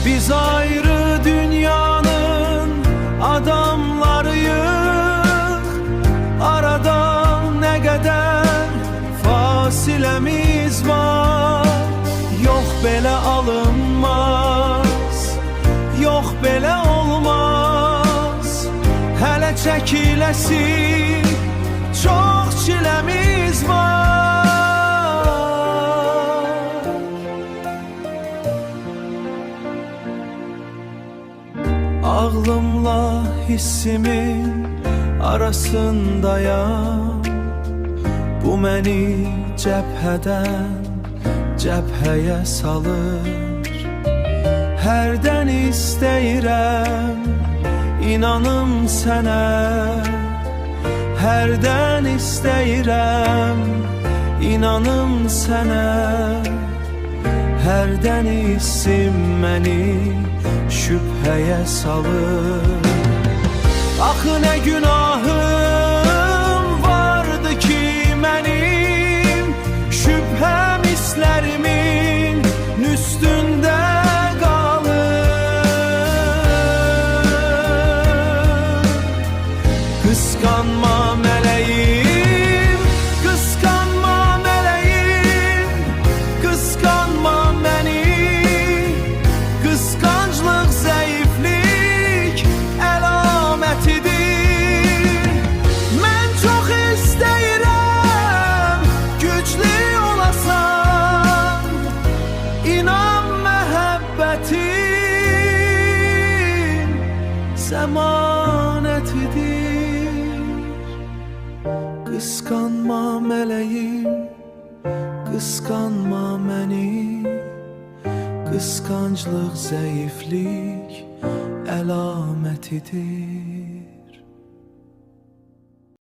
Biz ayrı dünyanın adamlarıyıq. Arada ne kadar fasilemiz var. Yok belə alınmaz, yok belə olmaz. Hələ çəkiləsi çok çiləmiz var. Ağlımla hissimin arasındayam. Bu məni cəbhədən cəbhəyə salır. Hərdən istəyirəm inanım sənə. Hərdən istəyirəm inanım sənə. Hərdən hissim məni şübhəyə salır. Axı nə günahım vardı ki mənim, şübhəm hisslərimin üstündə qalır. Qısqanma mələyim, qısqanma mələyim, qısqanma məni. Qısqanclıq zəiflik əlamətidir. Mən çox istəyirəm güclü olasan. İnan məhəbbətin zəmanətidir. Qısqanma mələyim, qısqanma məni. Qısqanclıq zəiflik əlamətidir.